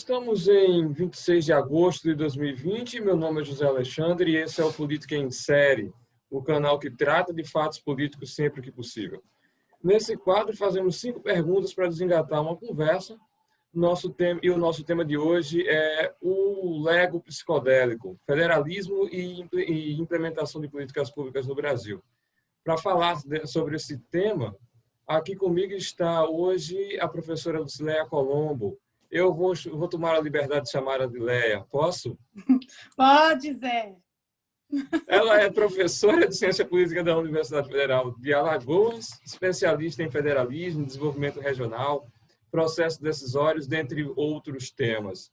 Estamos em 26 de agosto de 2020. Meu nome é José Alexandre e esse é o Política em Série, o canal que trata de fatos políticos sempre que possível. Nesse quadro, fazemos 5 perguntas para desengatar uma conversa. O nosso tema de hoje é o Lego psicodélico, federalismo e implementação de políticas públicas no Brasil. Para falar sobre esse tema, aqui comigo está hoje a professora Lucileia Colombo. Eu vou tomar a liberdade de chamar ela de Leia. Posso? Pode, Zé. Ela é professora de Ciência Política da Universidade Federal de Alagoas, especialista em federalismo, desenvolvimento regional, processos decisórios, dentre outros temas.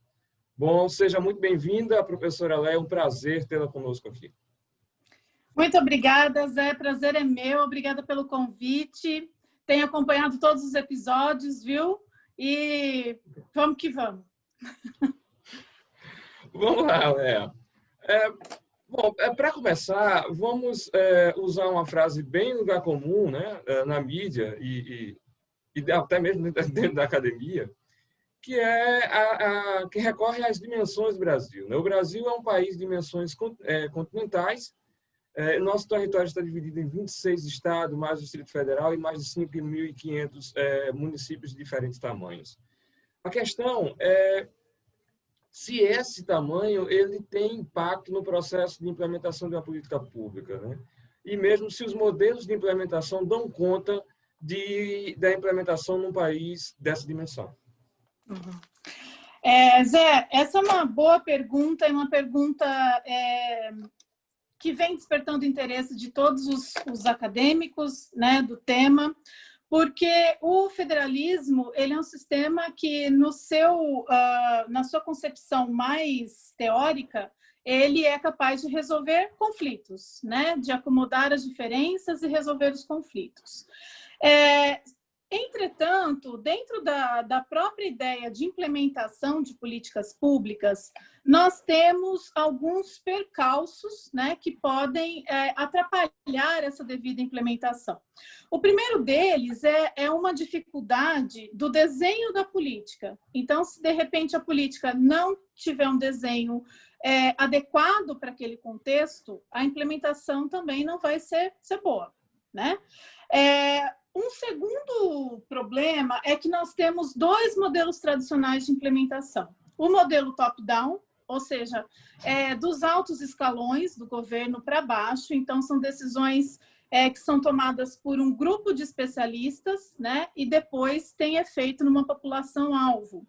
Bom, seja muito bem-vinda, professora Leia. É um prazer tê-la conosco aqui. Muito obrigada, Zé. Prazer é meu. Obrigada pelo convite. Tenho acompanhado todos os episódios, viu? E vamos que vamos. Vamos lá, Léa. Para começar, vamos usar uma frase bem lugar comum, né, na mídia e até mesmo dentro da academia, que é que recorre às dimensões do Brasil, né? O Brasil é um país de dimensões continentais. Nosso território está dividido em 26 estados, mais o Distrito Federal, e mais de 5.500 municípios de diferentes tamanhos. A questão é se esse tamanho ele tem impacto no processo de implementação de uma política pública, né? E mesmo se os modelos de implementação dão conta da implementação num país dessa dimensão. Zé, essa é uma boa pergunta, é uma pergunta que vem despertando interesse de todos os acadêmicos, né, do tema, porque o federalismo ele é um sistema que, na sua concepção mais teórica, ele é capaz de resolver conflitos, né, de acomodar as diferenças e resolver os conflitos. Entretanto, dentro da própria ideia de implementação de políticas públicas, nós temos alguns percalços, né, que podem atrapalhar essa devida implementação. O primeiro deles é uma dificuldade do desenho da política. Então, se de repente a política não tiver um desenho adequado para aquele contexto, a implementação também não vai ser boa, né? Um segundo problema é que nós temos 2 modelos tradicionais de implementação. O modelo top-down, ou seja, dos altos escalões do governo para baixo, então são decisões que são tomadas por um grupo de especialistas, né, e depois tem efeito numa população-alvo.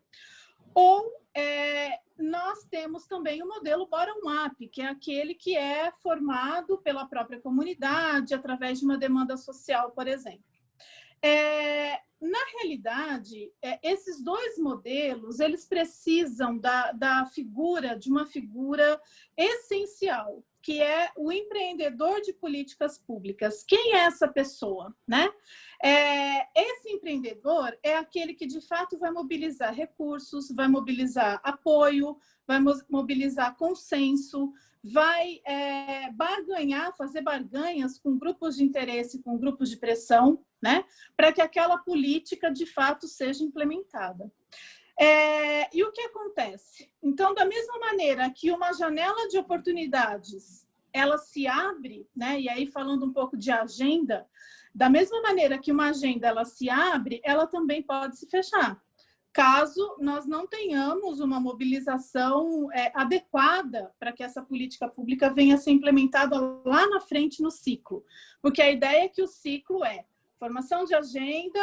Ou nós temos também o modelo bottom-up, que é aquele que é formado pela própria comunidade, através de uma demanda social, por exemplo. Na realidade, esses 2 modelos, eles precisam de uma figura essencial, que é o empreendedor de políticas públicas. Quem é essa pessoa, né? Esse empreendedor é aquele que, de fato, vai mobilizar recursos, vai mobilizar apoio, vai mobilizar consenso, vai fazer barganhas com grupos de interesse, com grupos de pressão, né, para que aquela política, de fato, seja implementada. E o que acontece? Então, da mesma maneira que uma janela de oportunidades, ela se abre, né, e aí falando um pouco de agenda, da mesma maneira que uma agenda ela se abre, ela também pode se fechar, caso nós não tenhamos uma mobilização adequada para que essa política pública venha a ser implementada lá na frente no ciclo. Porque a ideia é que o ciclo é formação de agenda,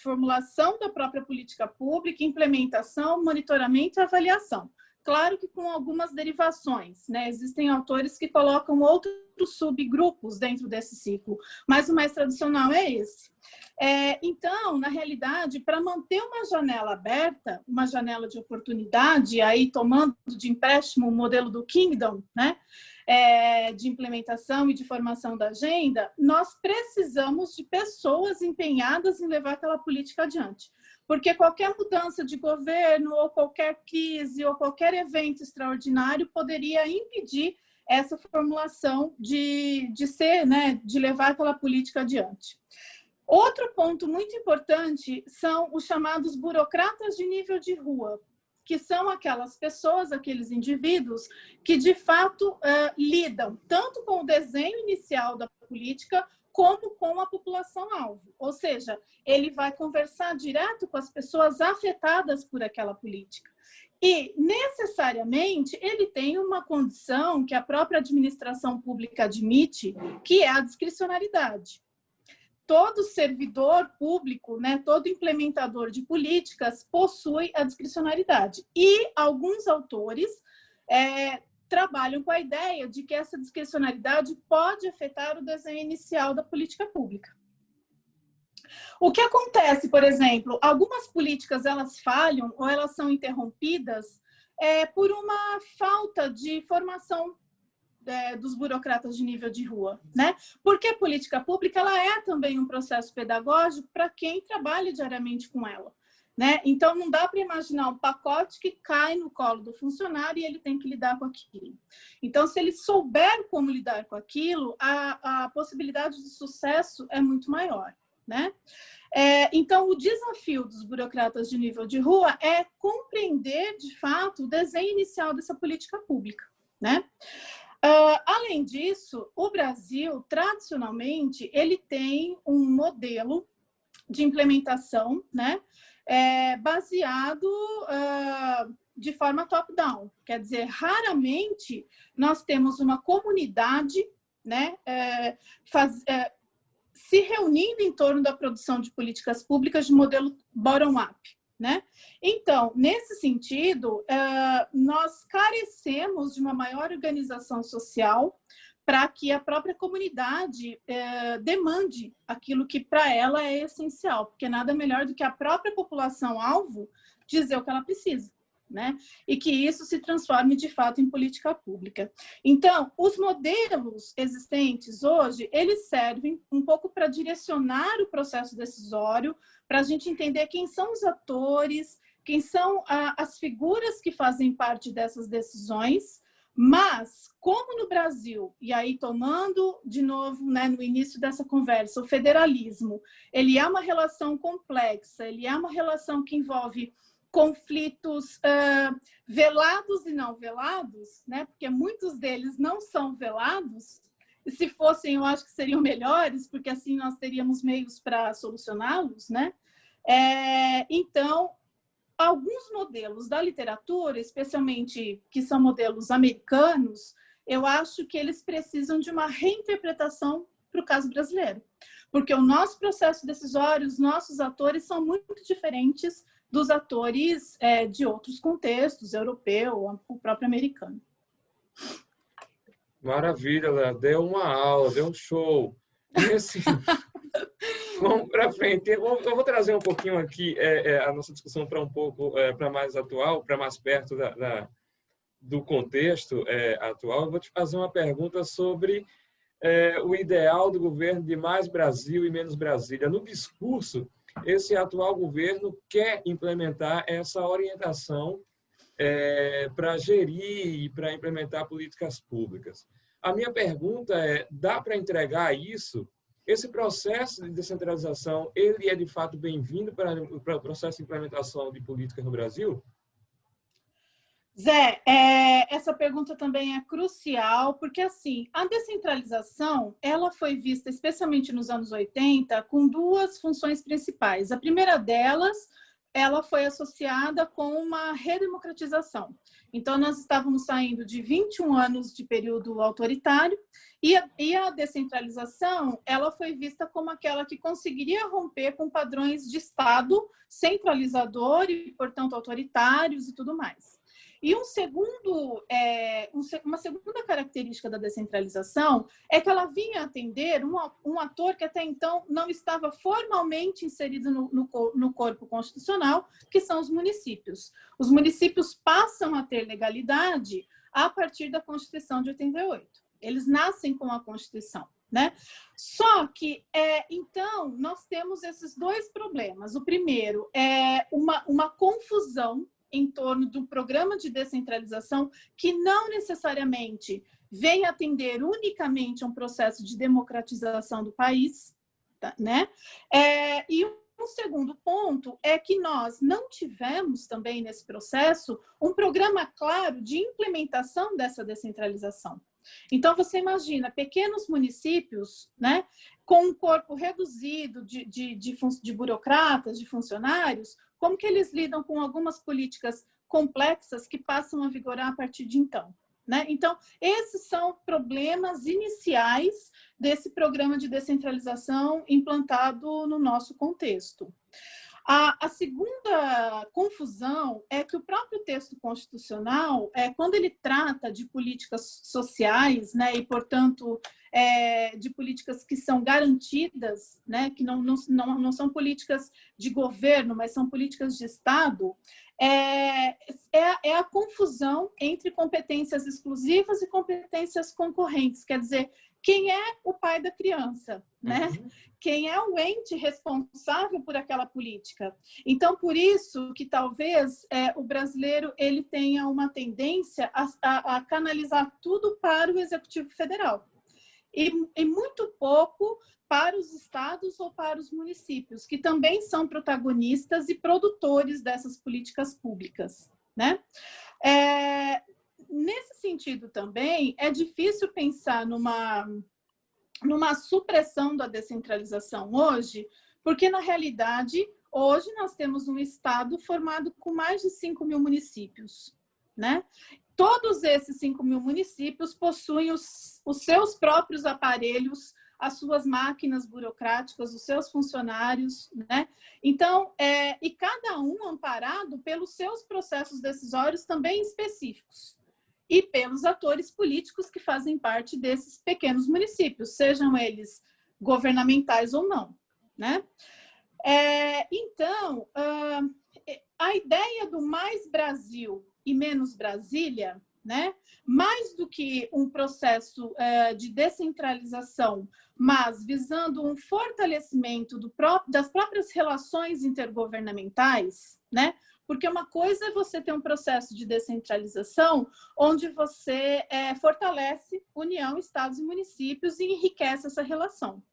formulação da própria política pública, implementação, monitoramento e avaliação. Claro que com algumas derivações, né? Existem autores que colocam outros subgrupos dentro desse ciclo, mas o mais tradicional é esse. Então, na realidade, para manter uma janela aberta, uma janela de oportunidade, aí tomando de empréstimo o modelo do Kingdom, né? De implementação e de formação da agenda, nós precisamos de pessoas empenhadas em levar aquela política adiante. Porque qualquer mudança de governo, ou qualquer crise, ou qualquer evento extraordinário poderia impedir essa formulação de levar aquela política adiante. Outro ponto muito importante são os chamados burocratas de nível de rua. que são aquelas pessoas, aqueles indivíduos que, de fato, lidam tanto com o desenho inicial da política como com a população-alvo. Ou seja, ele vai conversar direto com as pessoas afetadas por aquela política. E, necessariamente, ele tem uma condição que a própria administração pública admite, que é a discricionariedade. Todo servidor público, né, todo implementador de políticas possui a discricionariedade. E alguns autores trabalham com a ideia de que essa discricionariedade pode afetar o desenho inicial da política pública. O que acontece, por exemplo, algumas políticas elas falham ou elas são interrompidas por uma falta de formação dos burocratas de nível de rua, né? Porque a política pública ela é também um processo pedagógico para quem trabalha diariamente com ela, né? Então não dá para imaginar um pacote que cai no colo do funcionário e ele tem que lidar com aquilo. Então, se ele souber como lidar com aquilo, a possibilidade de sucesso é muito maior, né? Então, o desafio dos burocratas de nível de rua é compreender, de fato, o desenho inicial dessa política pública, né? Além disso, o Brasil, tradicionalmente, ele tem um modelo de implementação, né, baseado de forma top-down. Quer dizer, raramente nós temos uma comunidade, né, se reunindo em torno da produção de políticas públicas de modelo bottom-up, né? Então, nesse sentido, nós carecemos de uma maior organização social para que a própria comunidade demande aquilo que para ela é essencial, porque nada melhor do que a própria população-alvo dizer o que ela precisa, né? E que isso se transforme de fato em política pública. Então, os modelos existentes hoje, eles servem um pouco para direcionar o processo decisório, para a gente entender quem são os atores, quem são as figuras que fazem parte dessas decisões, mas, como no Brasil, e aí tomando de novo, né, no início dessa conversa, o federalismo, ele é uma relação complexa, ele é uma relação que envolve conflitos velados e não velados, né, porque muitos deles não são velados, e se fossem, eu acho que seriam melhores, porque assim nós teríamos meios para solucioná-los, né? Então, alguns modelos da literatura, especialmente que são modelos americanos, eu acho que eles precisam de uma reinterpretação para o caso brasileiro. Porque o nosso processo decisório, os nossos atores são muito diferentes dos atores de outros contextos, europeu, o próprio americano. Maravilha, Léa. Deu uma aula, deu um show. E assim, vamos para frente. Eu vou trazer um pouquinho aqui a nossa discussão para um pouco para mais atual, para mais perto do contexto atual. Eu vou te fazer uma pergunta sobre o ideal do governo de mais Brasil e menos Brasília. No discurso, esse atual governo quer implementar essa orientação para gerir e para implementar políticas públicas. A minha pergunta dá para entregar isso? Esse processo de descentralização, ele é de fato bem-vindo para o processo de implementação de políticas no Brasil? Zé, essa pergunta também é crucial, porque assim, a descentralização, ela foi vista, especialmente nos anos 80, com duas funções principais. A primeira delas, ela foi associada com uma redemocratização. Então, nós estávamos saindo de 21 anos de período autoritário e a descentralização, ela foi vista como aquela que conseguiria romper com padrões de Estado centralizador e, portanto, autoritários e tudo mais. E uma segunda característica da descentralização é que ela vinha atender um ator que até então não estava formalmente inserido no corpo constitucional, que são os municípios. Os municípios passam a ter legalidade a partir da Constituição de 88. Eles nascem com a Constituição, né? Só que, então, nós temos esses dois problemas. O primeiro é uma confusão em torno do programa de descentralização que não necessariamente vem atender unicamente a um processo de democratização do país, né? E um segundo ponto é que nós não tivemos também nesse processo um programa claro de implementação dessa descentralização. Então, você imagina pequenos municípios, né, com um corpo reduzido de burocratas, de funcionários, como que eles lidam com algumas políticas complexas que passam a vigorar a partir de então, né? Então, esses são problemas iniciais desse programa de descentralização implantado no nosso contexto. A segunda confusão é que o próprio texto constitucional, quando ele trata de políticas sociais, né, e, portanto, de políticas que são garantidas, né, que não são políticas de governo, mas são políticas de Estado, é a confusão entre competências exclusivas e competências concorrentes. Quer dizer, quem é o pai da criança, né? Quem é o ente responsável por aquela política. Então, por isso que talvez o brasileiro ele tenha uma tendência a canalizar tudo para o Executivo Federal e muito pouco para os estados ou para os municípios, que também são protagonistas e produtores dessas políticas públicas, né? Nesse sentido também, é difícil pensar numa supressão da descentralização hoje, porque, na realidade, hoje nós temos um estado formado com mais de 5 mil municípios, né? Todos esses 5 mil municípios possuem os seus próprios aparelhos, as suas máquinas burocráticas, os seus funcionários, né? Então, e cada um amparado pelos seus processos decisórios também específicos e pelos atores políticos que fazem parte desses pequenos municípios, sejam eles governamentais ou não, né? Então, a ideia do mais Brasil e menos Brasília, né? Mais do que um processo de descentralização, mas visando um fortalecimento das próprias relações intergovernamentais, né? Porque uma coisa é você ter um processo de descentralização onde você fortalece União, estados e municípios e enriquece essa relação.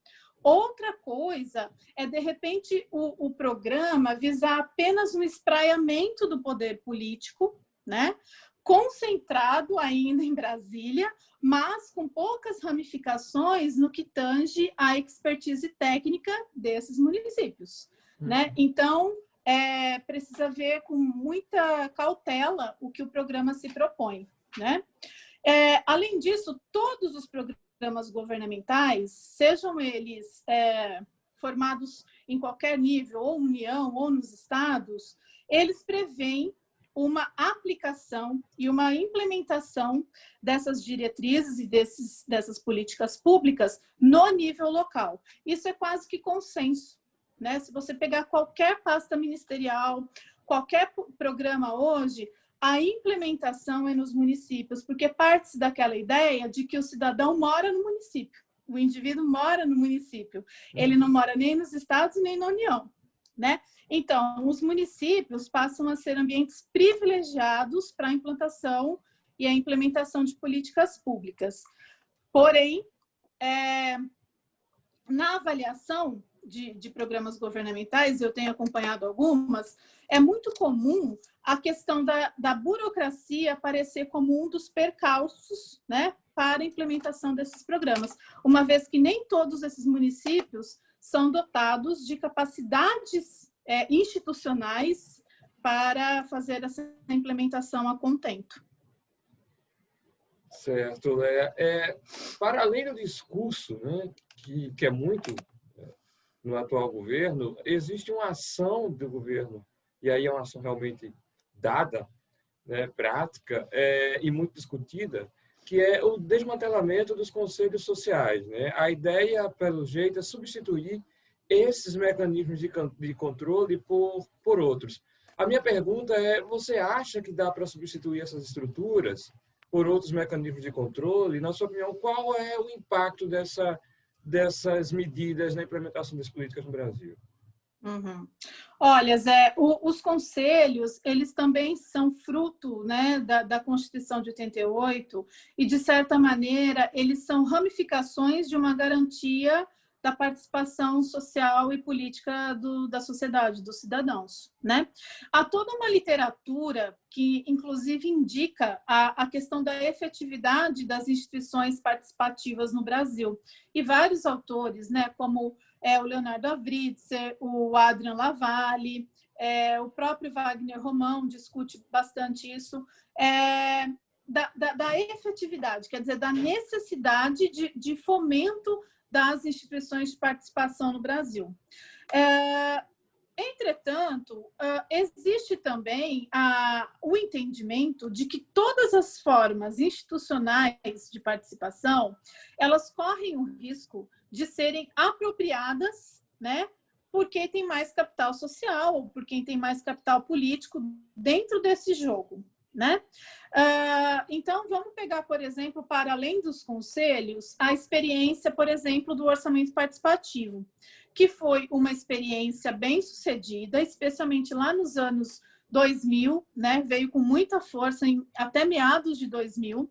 Outra coisa é, de repente, o programa visar apenas um espraiamento do poder político, né? Concentrado ainda em Brasília, mas com poucas ramificações no que tange à expertise técnica desses municípios, né? Então, precisa ver com muita cautela o que o programa se propõe, né? Além disso, todos os programas governamentais, sejam eles formados em qualquer nível, ou União, ou nos estados, eles prevêem uma aplicação e uma implementação dessas diretrizes e dessas políticas públicas no nível local. Isso é quase que consenso, né? Se você pegar qualquer pasta ministerial, qualquer programa hoje, a implementação é nos municípios, porque parte daquela ideia de que o cidadão mora no município, o indivíduo mora no município, ele não mora nem nos estados nem na União, né? Então, os municípios passam a ser ambientes privilegiados para a implantação e a implementação de políticas públicas. Porém, na avaliação de programas governamentais, eu tenho acompanhado algumas, é muito comum a questão da burocracia aparecer como um dos percalços, né, para a implementação desses programas, uma vez que nem todos esses municípios são dotados de capacidades institucionais para fazer essa implementação a contento. Certo. Para além do discurso, né, que é muito no atual governo, existe uma ação do governo, e aí é uma ação realmente dada, né, prática, e muito discutida, que é o desmantelamento dos conselhos sociais, né? A ideia, pelo jeito, é substituir esses mecanismos de controle por outros. A minha pergunta é, você acha que dá para substituir essas estruturas por outros mecanismos de controle? Na sua opinião, qual é o impacto dessas medidas na implementação das políticas no Brasil? Uhum. Olha, Zé, os conselhos, eles também são fruto, né, da Constituição de 88 e, de certa maneira, eles são ramificações de uma garantia da participação social e política da sociedade, dos cidadãos, né? Há toda uma literatura que, inclusive, indica a questão da efetividade das instituições participativas no Brasil. E vários autores, né, como o Leonardo Avritzer, o Adrian Lavalle, o próprio Wagner Romão discute bastante isso, da efetividade, quer dizer, da necessidade de fomento das instituições de participação no Brasil. Entretanto, existe também o entendimento de que todas as formas institucionais de participação, elas correm o risco de serem apropriadas, né, por quem tem mais capital social, ou por quem tem mais capital político dentro desse jogo, né? Então, vamos pegar, por exemplo, para além dos conselhos, a experiência, por exemplo, do orçamento participativo, que foi uma experiência bem sucedida, especialmente lá nos anos 2000, né? Veio com muita força até meados de 2000,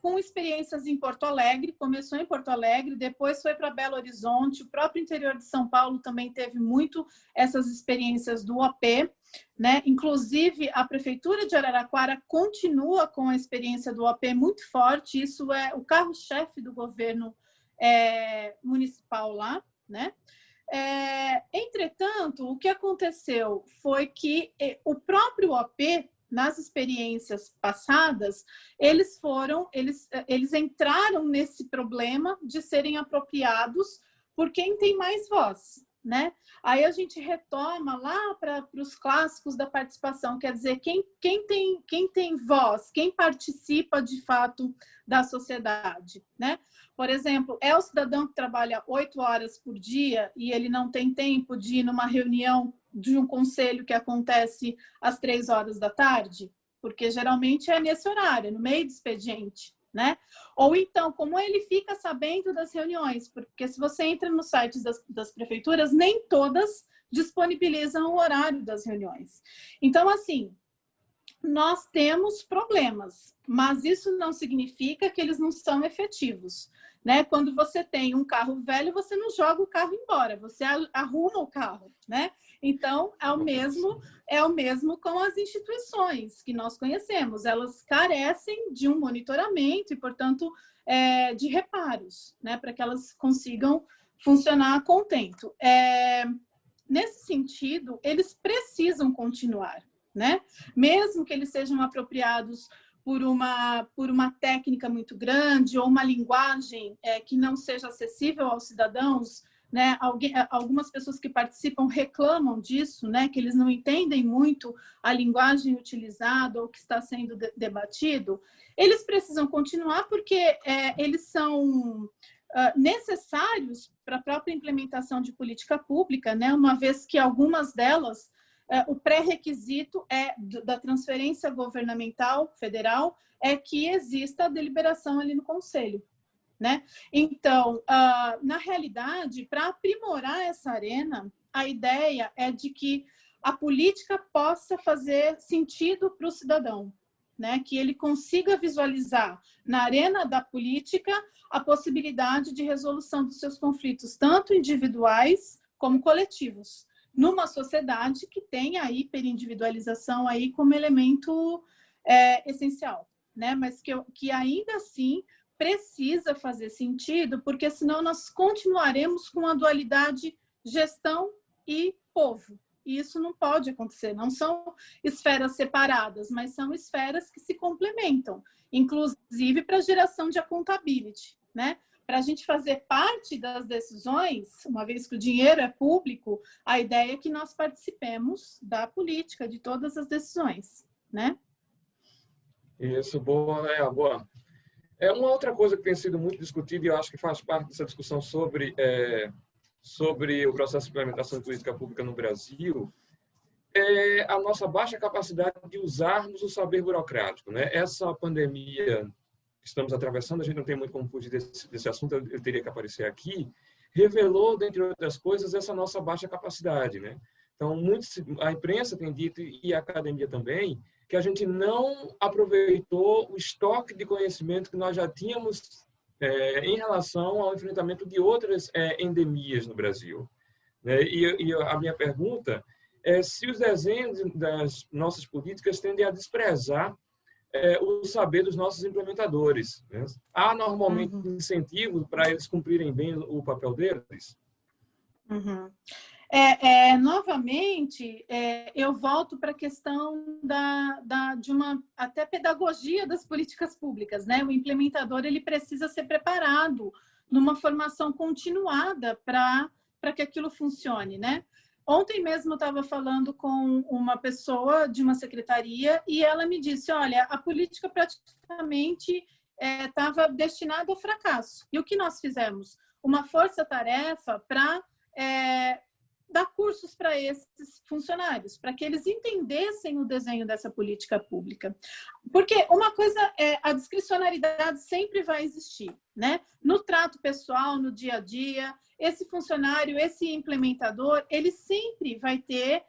com experiências em Porto Alegre, começou em Porto Alegre, depois foi para Belo Horizonte, o próprio interior de São Paulo também teve muito essas experiências do OP, né? Inclusive, a Prefeitura de Araraquara continua com a experiência do OP muito forte, isso é o carro-chefe do governo municipal lá, né? Entretanto, o que aconteceu foi que o próprio OP, nas experiências passadas, eles entraram nesse problema de serem apropriados por quem tem mais voz, né? Aí a gente retoma lá para os clássicos da participação, quer dizer, quem tem voz, quem participa de fato da sociedade, né? Por exemplo, é o cidadão que trabalha 8 horas por dia e ele não tem tempo de ir numa reunião de um conselho que acontece às 3 horas da tarde? Porque geralmente é nesse horário, no meio do expediente, né? Ou então, como ele fica sabendo das reuniões? Porque se você entra nos sites das prefeituras, nem todas disponibilizam o horário das reuniões. Então, assim, nós temos problemas, mas isso não significa que eles não são efetivos, né? Quando você tem um carro velho, você não joga o carro embora, você arruma o carro, né? Então, é o mesmo com as instituições que nós conhecemos. Elas carecem de um monitoramento e, portanto, de reparos, né? Para que elas consigam funcionar a contento. Nesse sentido, eles precisam continuar, né? Mesmo que eles sejam apropriados por uma técnica muito grande ou uma linguagem que não seja acessível aos cidadãos, né? Algumas pessoas que participam reclamam disso, né? Que eles não entendem muito a linguagem utilizada ou que está sendo debatido. Eles precisam continuar porque eles são necessários para a própria implementação de política pública, né? Uma vez que algumas delas o pré-requisito da transferência governamental federal é que exista a deliberação ali no Conselho, né? Então, na realidade, para aprimorar essa arena, a ideia é de que a política possa fazer sentido para o cidadão, né? Que ele consiga visualizar na arena da política a possibilidade de resolução dos seus conflitos, tanto individuais como coletivos, numa sociedade que tem a hiperindividualização aí como elemento essencial, né? Mas que ainda assim precisa fazer sentido, porque senão nós continuaremos com a dualidade gestão e povo. E isso não pode acontecer, não são esferas separadas, mas são esferas que se complementam, inclusive para a geração de accountability, né? Para a gente fazer parte das decisões, uma vez que o dinheiro é público, a ideia é que nós participemos da política, de todas as decisões, né? Isso, boa, boa. Uma outra coisa que tem sido muito discutida, e eu acho que faz parte dessa discussão sobre o processo de implementação de política pública no Brasil, é a nossa baixa capacidade de usarmos o saber burocrático, né? Essa pandemia que estamos atravessando, a gente não tem muito como fugir desse assunto, eu teria que aparecer aqui, revelou, dentre outras coisas, essa nossa baixa capacidade, né? Então, a imprensa tem dito, e a academia também, que a gente não aproveitou o estoque de conhecimento que nós já tínhamos em relação ao enfrentamento de outras endemias no Brasil. Né? E a minha pergunta é se os desenhos das nossas políticas tendem a desprezar o saber dos nossos implementadores. Né? Há normalmente incentivo para eles cumprirem bem o papel deles? Uhum. Novamente, eu volto para a questão de uma até pedagogia das políticas públicas, né? O implementador ele precisa ser preparado numa formação continuada para que aquilo funcione, né? Ontem mesmo eu estava falando com uma pessoa de uma secretaria e ela me disse, olha, a política praticamente estava destinada ao fracasso. E o que nós fizemos? Uma força-tarefa para dar cursos para esses funcionários, para que eles entendessem o desenho dessa política pública. Porque uma coisa a discricionariedade sempre vai existir, né? No trato pessoal, no dia a dia, esse funcionário, esse implementador, ele sempre vai ter,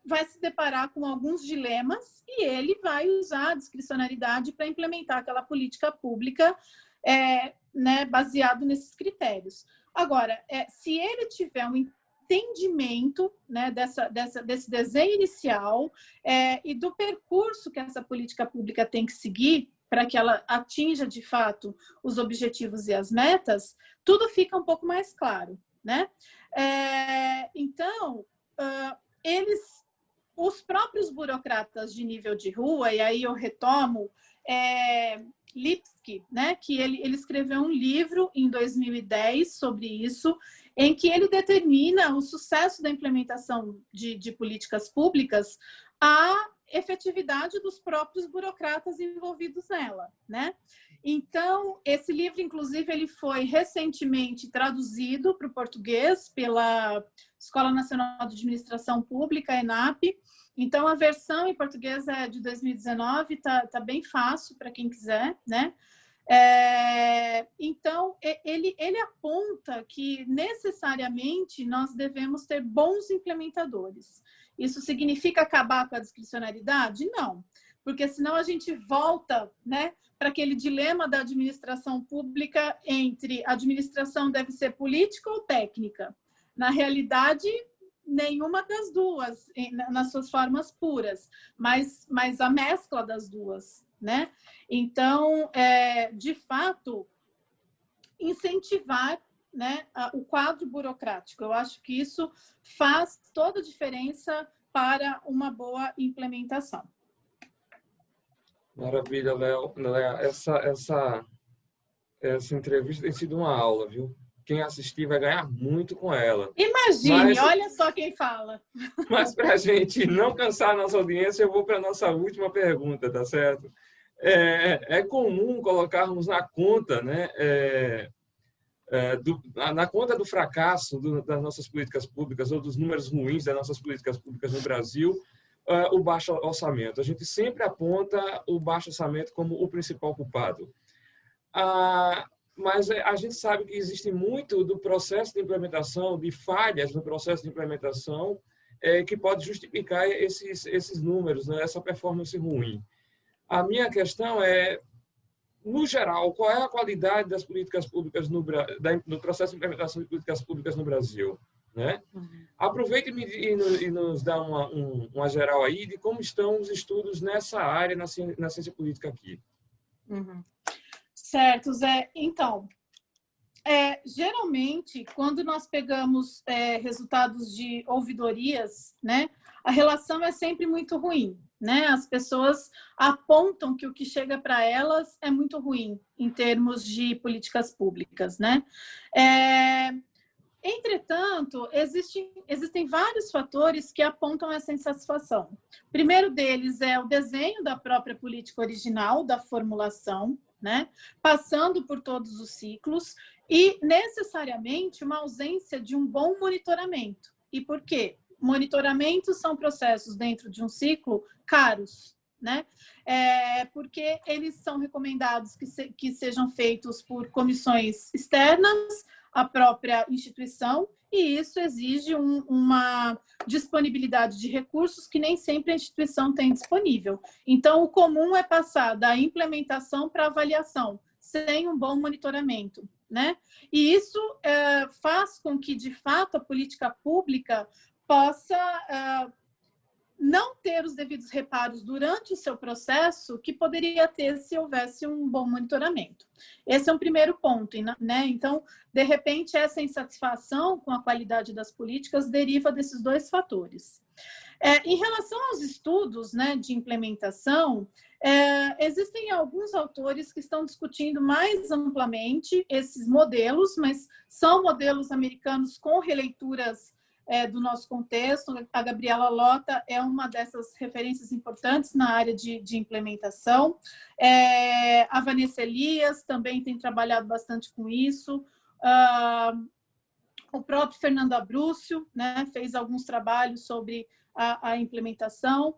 vai se deparar com alguns dilemas e ele vai usar a discricionariedade para implementar aquela política pública, né, baseado nesses critérios. Agora, se ele tiver um entendimento, né, desse desenho inicial e do percurso que essa política pública tem que seguir para que ela atinja, de fato, os objetivos e as metas, tudo fica um pouco mais claro, né? Então, os próprios burocratas de nível de rua, e aí eu retomo Lipski, né, que ele escreveu um livro em 2010 sobre isso, em que ele determina o sucesso da implementação de políticas públicas à efetividade dos próprios burocratas envolvidos nela, né? Então, esse livro, inclusive, ele foi recentemente traduzido para o português pela Escola Nacional de Administração Pública, ENAP. Então, a versão em português é de 2019, tá bem fácil para quem quiser, né? Então, ele aponta que necessariamente nós devemos ter bons implementadores. Isso significa acabar com a discricionariedade? Não, porque senão a gente volta, né, para aquele dilema da administração pública entre a administração deve ser política ou técnica. Na realidade, nenhuma das duas, nas suas formas puras, mas a mescla das duas, né? Então, de fato, incentivar, né, o quadro burocrático. Eu acho que isso faz toda a diferença para uma boa implementação. Maravilha, Léo. Essa entrevista tem sido uma aula, viu? Quem assistir vai ganhar muito com ela. Imagine, olha só quem fala. Mas para a gente não cansar a nossa audiência, eu vou para a nossa última pergunta, tá certo? É comum colocarmos na conta, né, na conta do fracasso das nossas políticas públicas ou dos números ruins das nossas políticas públicas no Brasil, o baixo orçamento. A gente sempre aponta o baixo orçamento como o principal culpado. Mas a gente sabe que existe muito do processo de implementação, de falhas no processo de implementação, que pode justificar esses números, né, essa performance ruim. A minha questão no geral, qual é a qualidade das políticas públicas no processo de implementação de políticas públicas no Brasil? Né? Aproveite e nos dá uma geral aí de como estão os estudos nessa área, na ciência política aqui. Certo, Zé. Então, geralmente, quando nós pegamos resultados de ouvidorias, né, a relação é sempre muito ruim, né? As pessoas apontam que o que chega para elas é muito ruim em termos de políticas públicas, né? Entretanto, existem vários fatores que apontam essa insatisfação. O primeiro deles é o desenho da própria política original, da formulação, né? Passando por todos os ciclos e, necessariamente, uma ausência de um bom monitoramento. E por quê? Monitoramentos são processos dentro de um ciclo caros, né? Porque eles são recomendados que sejam feitos por comissões externas à própria instituição, e isso exige uma disponibilidade de recursos que nem sempre a instituição tem disponível. Então, o comum é passar da implementação para avaliação, sem um bom monitoramento, né? E isso faz com que, de fato, a política pública possa não ter os devidos reparos durante o seu processo que poderia ter se houvesse um bom monitoramento. Esse é um primeiro ponto, né? Então, de repente, essa insatisfação com a qualidade das políticas deriva desses dois fatores. Em relação aos estudos, né, de implementação, existem alguns autores que estão discutindo mais amplamente esses modelos, mas são modelos americanos com releituras do nosso contexto. A Gabriela Lota é uma dessas referências importantes na área de implementação. A Vanessa Elias também tem trabalhado bastante com isso. O próprio Fernando Abrúcio, né, fez alguns trabalhos sobre a implementação.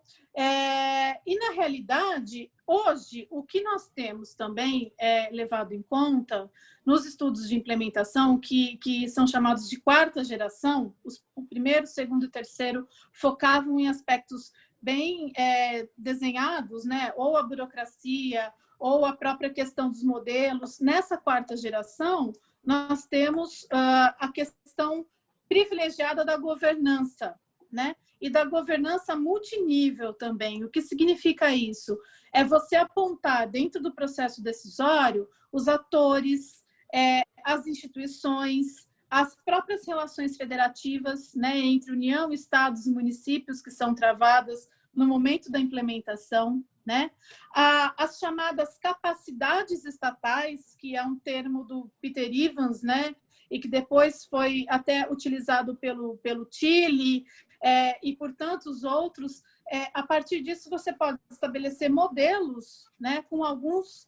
E, na realidade, hoje, o que nós temos também levado em conta nos estudos de implementação, que são chamados de quarta geração, o primeiro, segundo e terceiro focavam em aspectos bem desenhados, né? Ou a burocracia, ou a própria questão dos modelos. Nessa quarta geração, nós temos a questão privilegiada da governança, né? E da governança multinível também. O que significa isso? É você apontar dentro do processo decisório os atores, as instituições, as próprias relações federativas, né, entre União, Estados e municípios que são travadas no momento da implementação, né? As chamadas capacidades estatais, que é um termo do Peter Evans, né, e que depois foi até utilizado pelo Tilly, e por tantos outros. A partir disso, você pode estabelecer modelos, né, com alguns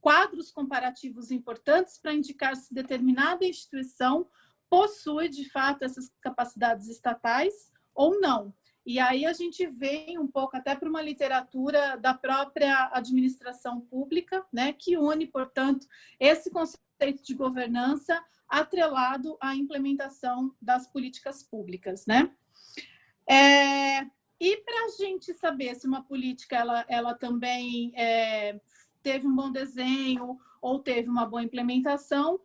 quadros comparativos importantes para indicar se determinada instituição possui, de fato, essas capacidades estatais ou não. E aí a gente vem um pouco até para uma literatura da própria administração pública, né, que une, portanto, esse conceito de governança atrelado à implementação das políticas públicas, né? E para a gente saber se uma política ela também teve um bom desenho ou teve uma boa implementação,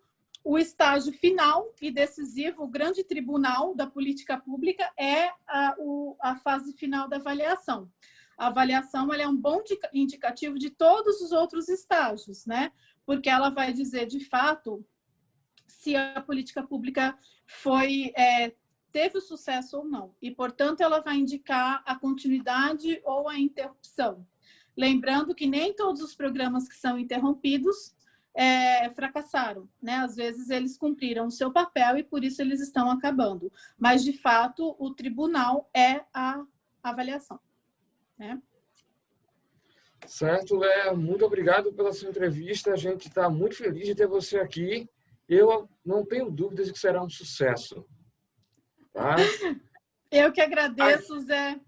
o estágio final e decisivo, o grande tribunal da política pública é a fase final da avaliação. A avaliação ela é um bom indicativo de todos os outros estágios, né? Porque ela vai dizer, de fato, se a política pública teve o sucesso ou não. E, portanto, ela vai indicar a continuidade ou a interrupção. Lembrando que nem todos os programas que são interrompidos fracassaram, né? Às vezes eles cumpriram o seu papel e por isso eles estão acabando. Mas, de fato, o tribunal é a avaliação, né? Certo, Léa. Muito obrigado pela sua entrevista. A gente está muito feliz de ter você aqui. Eu não tenho dúvidas de que será um sucesso. Tá? Eu que agradeço, Zé.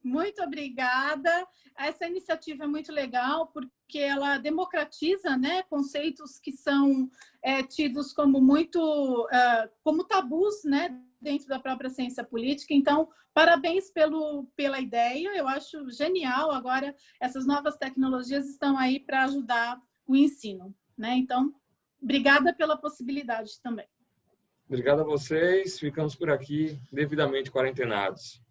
Muito obrigada. Essa iniciativa é muito legal porque ela democratiza, né, conceitos que são tidos como como tabus, né, dentro da própria ciência política. Então, parabéns pela ideia. Eu acho genial. Agora, essas novas tecnologias estão aí para ajudar o ensino, né? Então, obrigada pela possibilidade também. Obrigado a vocês. Ficamos por aqui, devidamente quarentenados.